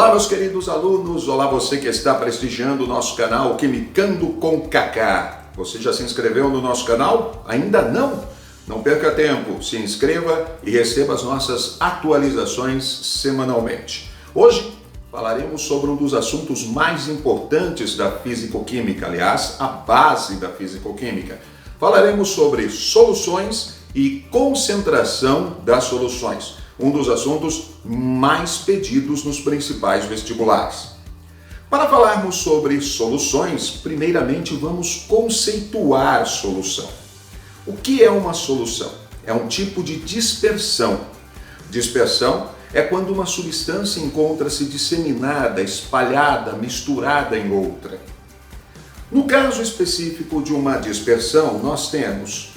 Olá, meus queridos alunos, olá você que está prestigiando o nosso canal Quimicando com Kaká. Você já se inscreveu no nosso canal? Ainda não? Não perca tempo, se inscreva e receba as nossas atualizações semanalmente. Hoje falaremos sobre um dos assuntos mais importantes da fisicoquímica, aliás, a base da fisicoquímica. Falaremos sobre soluções e concentração das soluções, um dos assuntos mais pedidos nos principais vestibulares. Para falarmos sobre soluções, primeiramente vamos conceituar solução. O que é uma solução? É um tipo de dispersão. Dispersão é quando uma substância encontra-se disseminada, espalhada, misturada em outra. No caso específico de uma dispersão, nós temos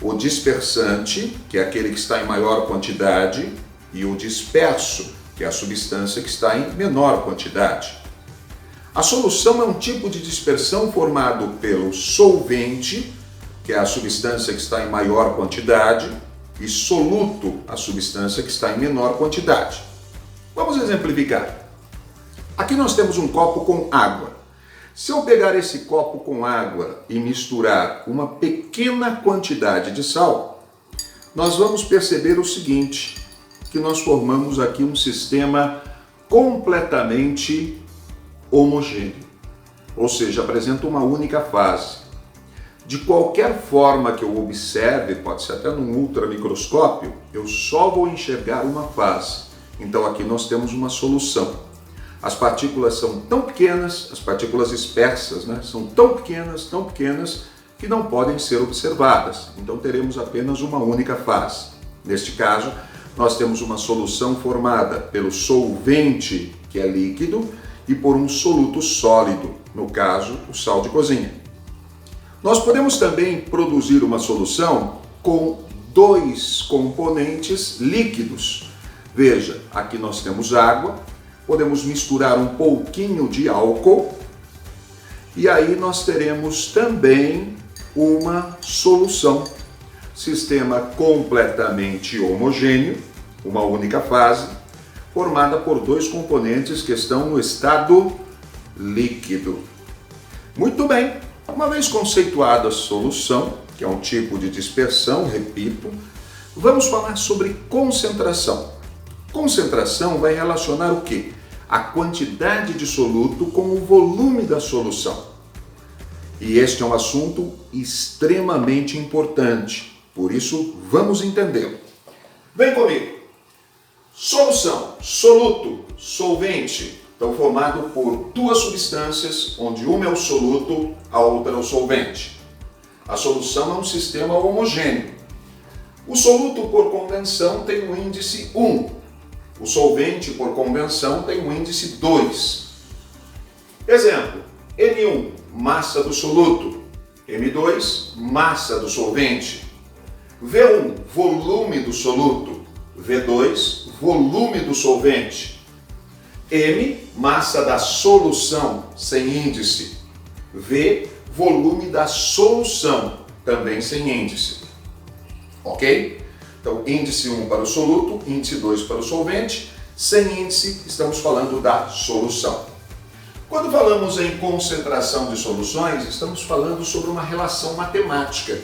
o dispersante, que é aquele que está em maior quantidade, e o disperso, que é a substância que está em menor quantidade. A solução é um tipo de dispersão formado pelo solvente, que é a substância que está em maior quantidade, e soluto, a substância que está em menor quantidade. Vamos exemplificar. Aqui nós temos um copo com água. Se eu pegar esse copo com água e misturar uma pequena quantidade de sal, nós vamos perceber o seguinte, que nós formamos aqui um sistema completamente homogêneo, ou seja, apresenta uma única fase. De qualquer forma que eu observe, pode ser até num ultramicroscópio, eu só vou enxergar uma fase. Então aqui nós temos uma solução. As partículas são tão pequenas, as partículas dispersas, são tão pequenas que não podem ser observadas. Então teremos apenas uma única fase. Neste caso, nós temos uma solução formada pelo solvente, que é líquido, e por um soluto sólido, no caso, o sal de cozinha. Nós podemos também produzir uma solução com dois componentes líquidos. Veja, aqui nós temos água, podemos misturar um pouquinho de álcool, e aí nós teremos também uma solução. Sistema completamente homogêneo, uma única fase, formada por dois componentes que estão no estado líquido. Muito bem, uma vez conceituada a solução, que é um tipo de dispersão, repito, vamos falar sobre concentração. Concentração vai relacionar o quê? A quantidade de soluto com o volume da solução. E este é um assunto extremamente importante. Por isso, vamos entendê-lo. Vem comigo. Solução, soluto, solvente, estão formados por duas substâncias, onde uma é o soluto, a outra é o solvente. A solução é um sistema homogêneo. O soluto, por convenção, tem o índice 1. O solvente, por convenção, tem o índice 2. Exemplo, M1, massa do soluto. M2, massa do solvente. V1, volume do soluto. V2, volume do solvente. M, massa da solução, sem índice. V, volume da solução, também sem índice. Ok? Então, índice 1 para o soluto, índice 2 para o solvente. Sem índice, estamos falando da solução. Quando falamos em concentração de soluções, estamos falando sobre uma relação matemática.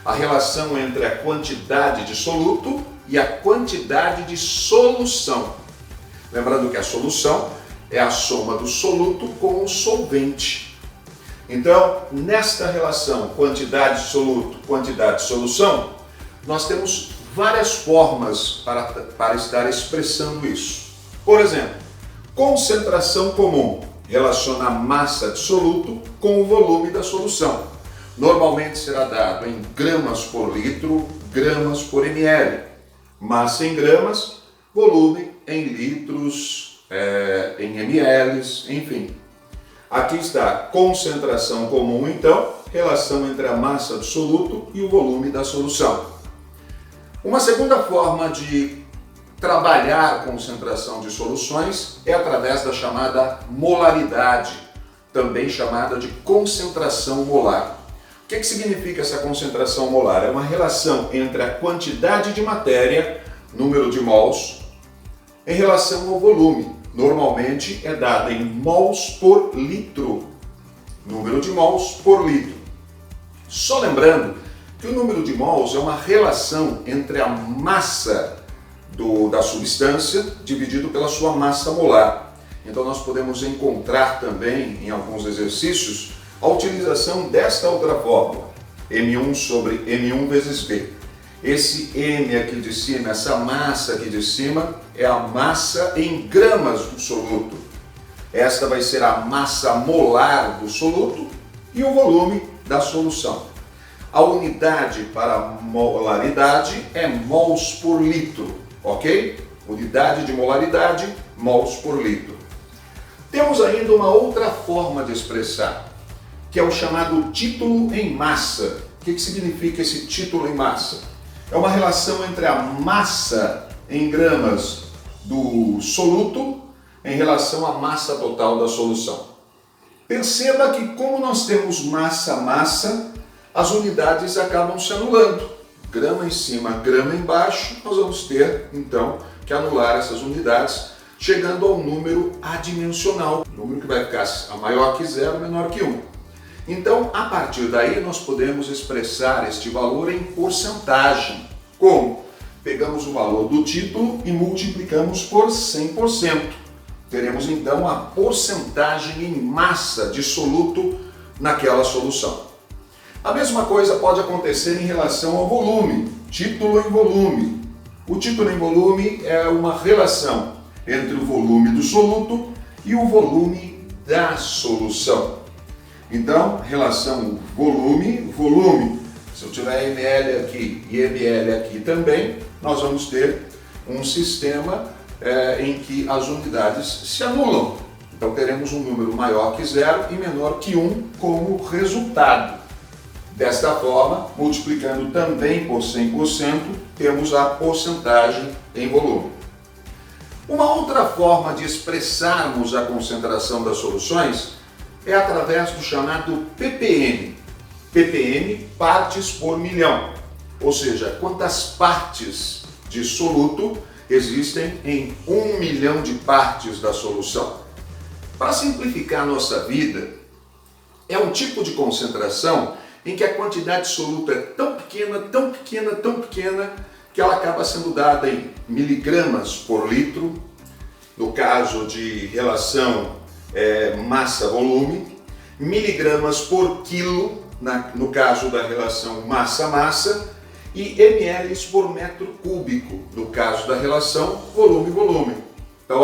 A relação entre a quantidade de soluto e a quantidade de solução. Lembrando que a solução é a soma do soluto com o solvente. Então, nesta relação quantidade de soluto, quantidade de solução, nós temos várias formas para estar expressando isso. Por exemplo, concentração comum relaciona a massa de soluto com o volume da solução. Normalmente será dado em gramas por litro, gramas por ml. Massa em gramas, volume em litros, em ml, enfim. Aqui está a concentração comum, então, relação entre a massa do soluto e o volume da solução. Uma segunda forma de trabalhar a concentração de soluções é através da chamada molaridade, também chamada de concentração molar. O que significa essa concentração molar? É uma relação entre a quantidade de matéria, número de mols, em relação ao volume, normalmente é dada em mols por litro. Número de mols por litro. Só lembrando que o número de mols é uma relação entre a massa da substância dividido pela sua massa molar. Então nós podemos encontrar também em alguns exercícios a utilização desta outra fórmula, M1 sobre M1 vezes B. Esse M aqui de cima, essa massa aqui de cima, é a massa em gramas do soluto. Esta vai ser a massa molar do soluto e o volume da solução. A unidade para molaridade é mols por litro, ok? Unidade de molaridade, mols por litro. Temos ainda uma outra forma de expressar, que é o chamado título em massa. O que significa esse título em massa? É uma relação entre a massa em gramas do soluto em relação à massa total da solução. Perceba que como nós temos massa, as unidades acabam se anulando. Grama em cima, grama embaixo, nós vamos ter então que anular essas unidades, chegando ao número adimensional, número que vai ficar maior que 0, menor que 1. Então, a partir daí, nós podemos expressar este valor em porcentagem. Como? Pegamos o valor do título e multiplicamos por 100%. Teremos então a porcentagem em massa de soluto naquela solução. A mesma coisa pode acontecer em relação ao volume, título em volume. O título em volume é uma relação entre o volume do soluto e o volume da solução. Então, relação volume. Se eu tiver ml aqui e ml aqui também, nós vamos ter um sistema em que as unidades se anulam. Então, teremos um número maior que 0 e menor que 1 como resultado. Desta forma, multiplicando também por 100%, temos a porcentagem em volume. Uma outra forma de expressarmos a concentração das soluções é através do chamado ppm. ppm, partes por milhão. Ou seja, quantas partes de soluto existem em 1 milhão de partes da solução. Para simplificar a nossa vida, é um tipo de concentração em que a quantidade de soluto é tão pequena, que ela acaba sendo dada em miligramas por litro, no caso de relação massa-volume, miligramas por quilo, no caso da relação massa-massa, e ml por metro cúbico, no caso da relação volume-volume. Então,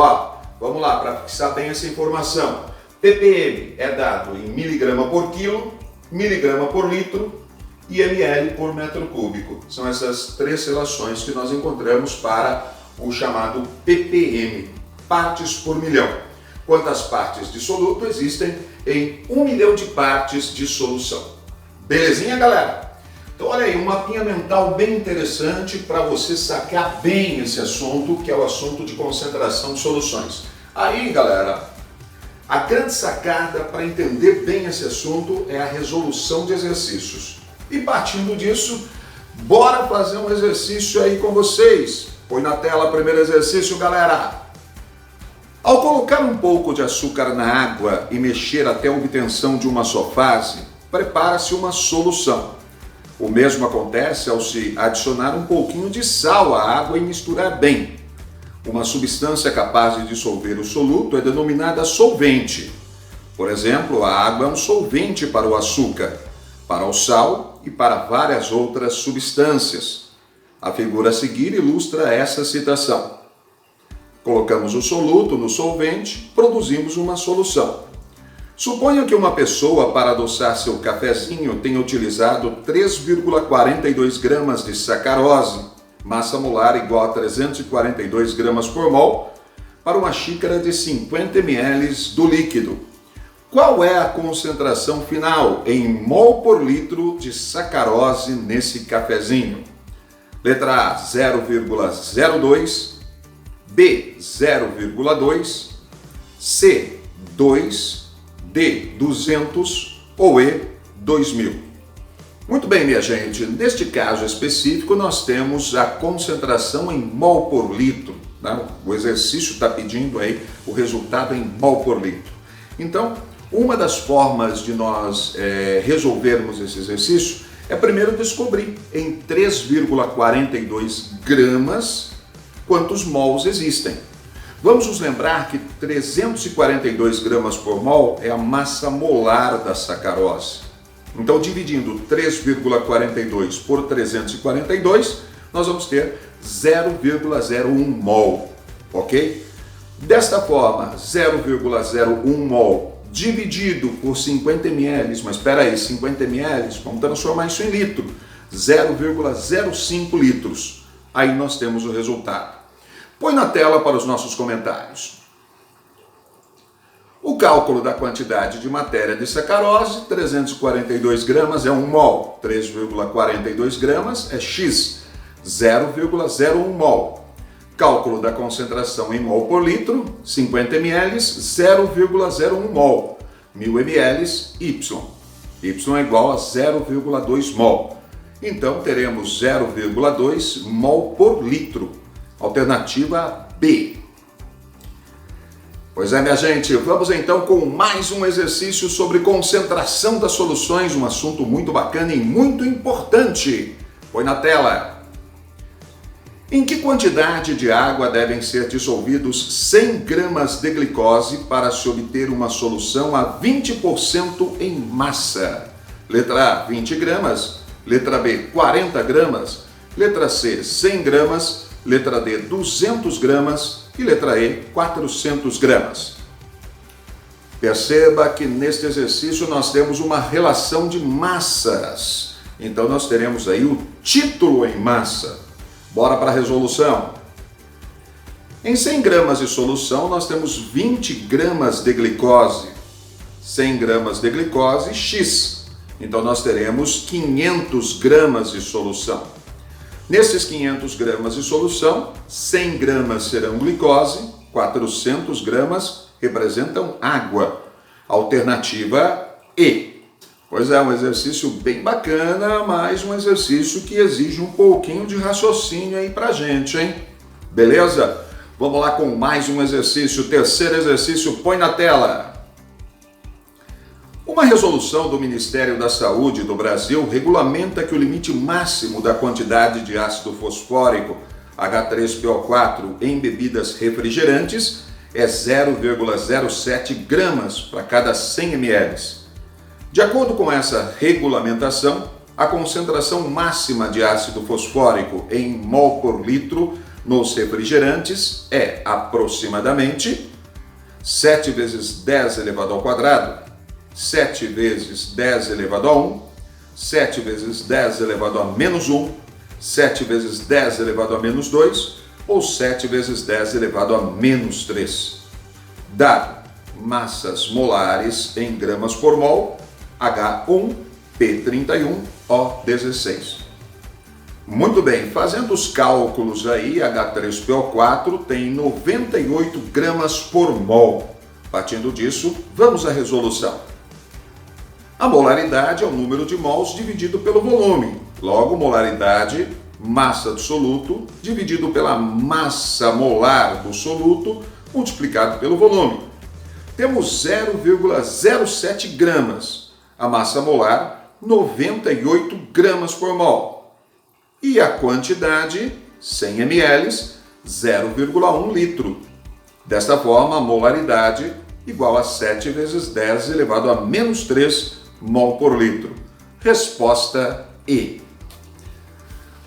vamos lá, para fixar bem essa informação. ppm é dado em miligrama por quilo, miligrama por litro e ml por metro cúbico. São essas três relações que nós encontramos para o chamado ppm, partes por milhão. Quantas partes de soluto existem em 1 milhão de partes de solução. Belezinha, galera? Então olha aí, um mapinha mental bem interessante para você sacar bem esse assunto, que é o assunto de concentração de soluções. Aí, galera, a grande sacada para entender bem esse assunto é a resolução de exercícios. E partindo disso, bora fazer um exercício aí com vocês. Põe na tela o primeiro exercício, galera. Ao colocar um pouco de açúcar na água e mexer até a obtenção de uma só fase, prepara-se uma solução. O mesmo acontece ao se adicionar um pouquinho de sal à água e misturar bem. Uma substância capaz de dissolver o soluto é denominada solvente. Por exemplo, a água é um solvente para o açúcar, para o sal e para várias outras substâncias. A figura a seguir ilustra essa citação. Colocamos o soluto no solvente, produzimos uma solução. Suponha que uma pessoa, para adoçar seu cafezinho, tenha utilizado 3,42 gramas de sacarose, massa molar igual a 342 gramas por mol, para uma xícara de 50 ml do líquido. Qual é a concentração final em mol por litro de sacarose nesse cafezinho? Letra A, 0,02, B, 0,2, C, 2, D, 200 ou E, 2000. Muito bem, minha gente, neste caso específico nós temos a concentração em mol por litro. né? O exercício está pedindo aí o resultado em mol por litro. Então, uma das formas de nós resolvermos esse exercício é primeiro descobrir em 3,42 gramas quantos mols existem. Vamos nos lembrar que 342 gramas por mol é a massa molar da sacarose. Então, dividindo 3,42 por 342, nós vamos ter 0,01 mol, ok? Desta forma, 0,01 mol dividido por 50 ml, mas espera aí, 50 ml, vamos transformar isso em litro, 0,05 litros. Aí nós temos o resultado. Põe na tela para os nossos comentários. O cálculo da quantidade de matéria de sacarose, 342 gramas é 1 mol, 3,42 gramas é X, 0,01 mol. Cálculo da concentração em mol por litro, 50 ml, 0,01 mol, 1000 ml, Y. Y é igual a 0,2 mol. Então teremos 0,2 mol por litro. Alternativa B. Pois é, minha gente, vamos então com mais um exercício sobre concentração das soluções, um assunto muito bacana e muito importante. Põe na tela. Em que quantidade de água devem ser dissolvidos 100 gramas de glicose para se obter uma solução a 20% em massa? Letra A, 20 gramas. Letra B, 40 gramas. Letra C, 100 gramas. Letra D, 200 gramas. E letra E, 400 gramas. Perceba que neste exercício nós temos uma relação de massas. Então nós teremos aí o título em massa. Bora para a resolução. Em 100 gramas de solução, nós temos 20 gramas de glicose. 100 gramas de glicose, X. Então, nós teremos 500 gramas de solução. Nesses 500 gramas de solução, 100 gramas serão glicose, 400 gramas representam água. Alternativa E. Pois é, um exercício bem bacana, mas um exercício que exige um pouquinho de raciocínio aí pra gente, hein? Beleza? Vamos lá com mais um exercício. Terceiro exercício, põe na tela. Uma resolução do Ministério da Saúde do Brasil regulamenta que o limite máximo da quantidade de ácido fosfórico H3PO4 em bebidas refrigerantes é 0,07 gramas para cada 100 ml. De acordo com essa regulamentação, a concentração máxima de ácido fosfórico em mol por litro nos refrigerantes é aproximadamente 7 vezes 10 elevado ao quadrado, 7 vezes 10 elevado a 1, 7 vezes 10 elevado a menos 1, 7 vezes 10 elevado a menos 2 ou 7 vezes 10 elevado a menos 3. Dado massas molares em gramas por mol, H1, P31, O16. Muito bem, fazendo os cálculos aí, H3PO4 tem 98 gramas por mol. Partindo disso, vamos à resolução. A molaridade é o número de mols dividido pelo volume. Logo, molaridade, massa do soluto, dividido pela massa molar do soluto, multiplicado pelo volume. Temos 0,07 gramas. A massa molar, 98 gramas por mol. E a quantidade, 100 ml, 0,1 litro. Desta forma, a molaridade igual a 7 vezes 10 elevado a menos 3 mol por litro. Resposta E.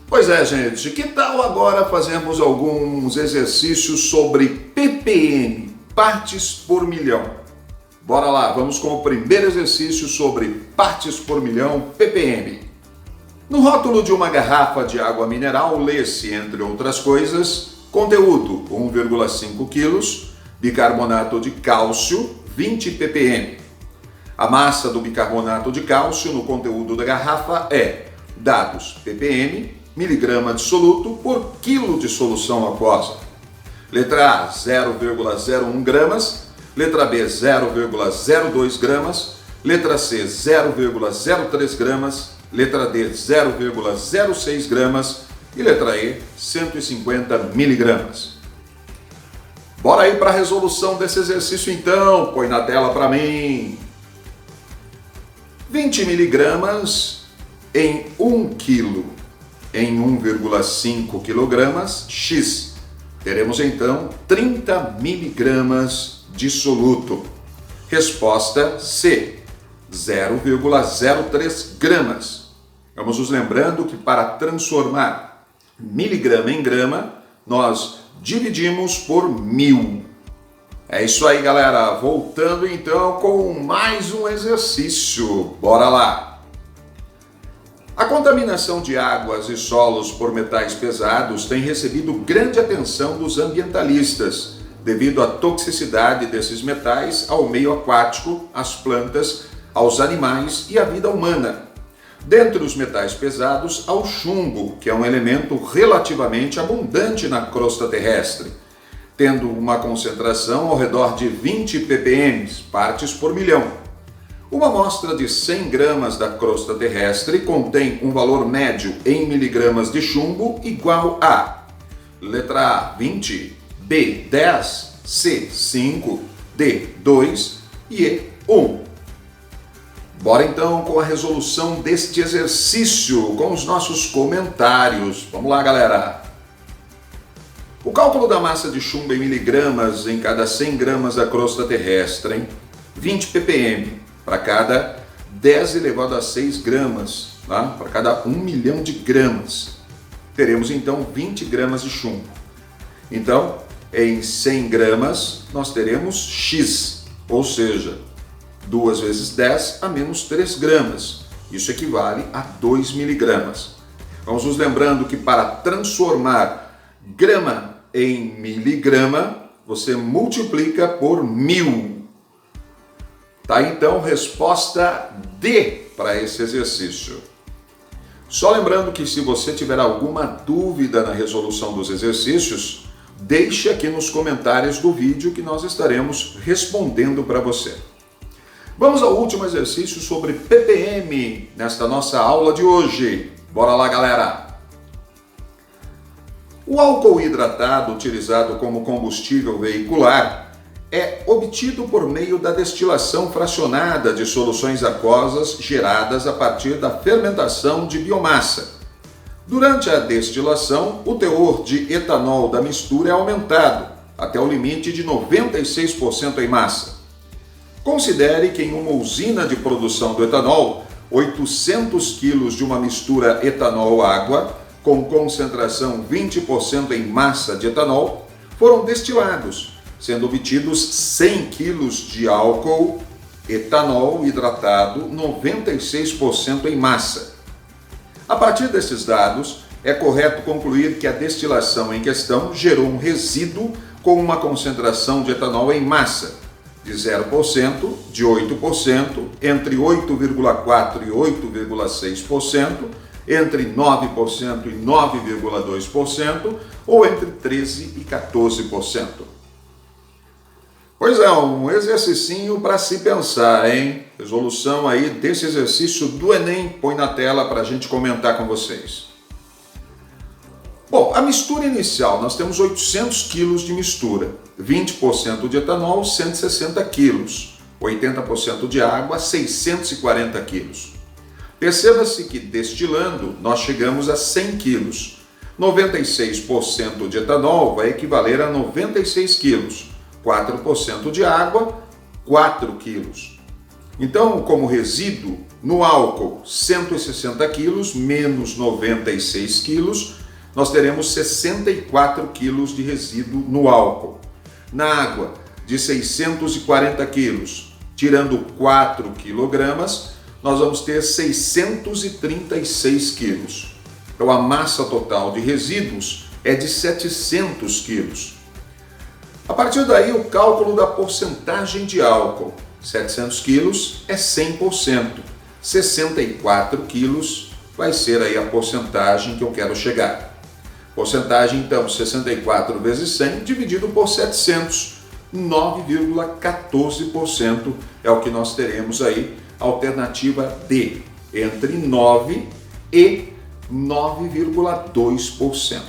Pois é, gente, que tal agora fazermos alguns exercícios sobre ppm, partes por milhão? Bora lá, vamos com o primeiro exercício sobre partes por milhão, ppm. No rótulo de uma garrafa de água mineral, lê-se, entre outras coisas, conteúdo 1,5 kg, bicarbonato de cálcio, 20 ppm. A massa do bicarbonato de cálcio no conteúdo da garrafa é, dados ppm, miligrama de soluto por quilo de solução aquosa. Letra A, 0,01 gramas. Letra B, 0,02 gramas. Letra C, 0,03 gramas. Letra D, 0,06 gramas. E letra E, 150 miligramas. Bora aí para a resolução desse exercício então, põe na tela para mim. 20 miligramas em 1 quilo em 1,5 quilogramas X. Teremos então 30 miligramas de soluto. Resposta C, 0,03 gramas. Vamos nos lembrando que para transformar miligrama em grama, nós dividimos por 1000. É isso aí, galera. Voltando então com mais um exercício. Bora lá! A contaminação de águas e solos por metais pesados tem recebido grande atenção dos ambientalistas, devido à toxicidade desses metais ao meio aquático, às plantas, aos animais e à vida humana. Dentre os metais pesados, há o chumbo, que é um elemento relativamente abundante na crosta terrestre, tendo uma concentração ao redor de 20 ppm, partes por milhão. Uma amostra de 100 gramas da crosta terrestre contém um valor médio em miligramas de chumbo igual a letra A, 20, B, 10, C, 5, D, 2 e E, 1. Bora então com a resolução deste exercício, com os nossos comentários. Vamos lá, galera! O cálculo da massa de chumbo em miligramas em cada 100 gramas da crosta terrestre, hein? 20 ppm para cada 10 elevado a 6 gramas, tá? Para cada 1 milhão de gramas. Teremos então 20 gramas de chumbo. Então, em 100 gramas, nós teremos X, ou seja, 2 vezes 10 a menos 3 gramas. Isso equivale a 2 miligramas. Vamos nos lembrando que para transformar grama em miligrama, você multiplica por 1000. Tá, então, resposta D para esse exercício. Só lembrando que se você tiver alguma dúvida na resolução dos exercícios, deixe aqui nos comentários do vídeo que nós estaremos respondendo para você. Vamos ao último exercício sobre ppm nesta nossa aula de hoje. Bora lá, galera! O álcool hidratado utilizado como combustível veicular é obtido por meio da destilação fracionada de soluções aquosas geradas a partir da fermentação de biomassa. Durante a destilação, o teor de etanol da mistura é aumentado até o limite de 96% em massa. Considere que em uma usina de produção do etanol, 800 kg de uma mistura etanol-água, com concentração 20% em massa de etanol, foram destilados, sendo obtidos 100 kg de álcool etanol hidratado, 96% em massa. A partir desses dados, é correto concluir que a destilação em questão gerou um resíduo com uma concentração de etanol em massa de 0%, de 8%, entre 8,4% e 8,6%, entre 9% e 9,2% ou entre 13% e 14%. Pois é, um exercicinho para se pensar, hein? Resolução aí desse exercício do Enem, põe na tela para a gente comentar com vocês. Bom, a mistura inicial, nós temos 800 kg de mistura, 20% de etanol, 160 kg, 80% de água, 640 kg. Perceba-se que destilando, nós chegamos a 100 kg. 96% de etanol vai equivaler a 96 kg. 4% de água, 4 quilos. Então, como resíduo, no álcool, 160 quilos menos 96 quilos, nós teremos 64 quilos de resíduo no álcool. Na água, de 640 quilos, tirando 4 quilogramas, nós vamos ter 636 quilos. Então, a massa total de resíduos é de 700 quilos. A partir daí, o cálculo da porcentagem de álcool. 700 quilos é 100%. 64 quilos vai ser aí a porcentagem que eu quero chegar. Porcentagem, então, 64 vezes 100 dividido por 700. 9,14% é o que nós teremos aí. Alternativa D, entre 9 e 9,2%.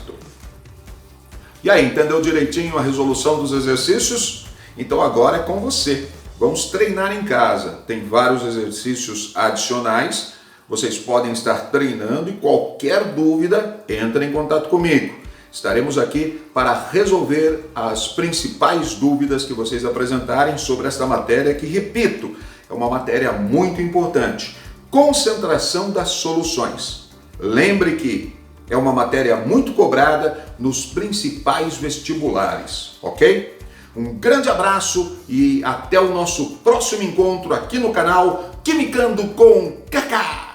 E aí, entendeu direitinho a resolução dos exercícios? Então agora é com você. Vamos treinar em casa. Tem vários exercícios adicionais. Vocês podem estar treinando e qualquer dúvida, entre em contato comigo. Estaremos aqui para resolver as principais dúvidas que vocês apresentarem sobre esta matéria que, repito, é uma matéria muito importante. Concentração das soluções. Lembre que é uma matéria muito cobrada nos principais vestibulares, ok? Um grande abraço e até o nosso próximo encontro aqui no canal Quimicando com Kaká!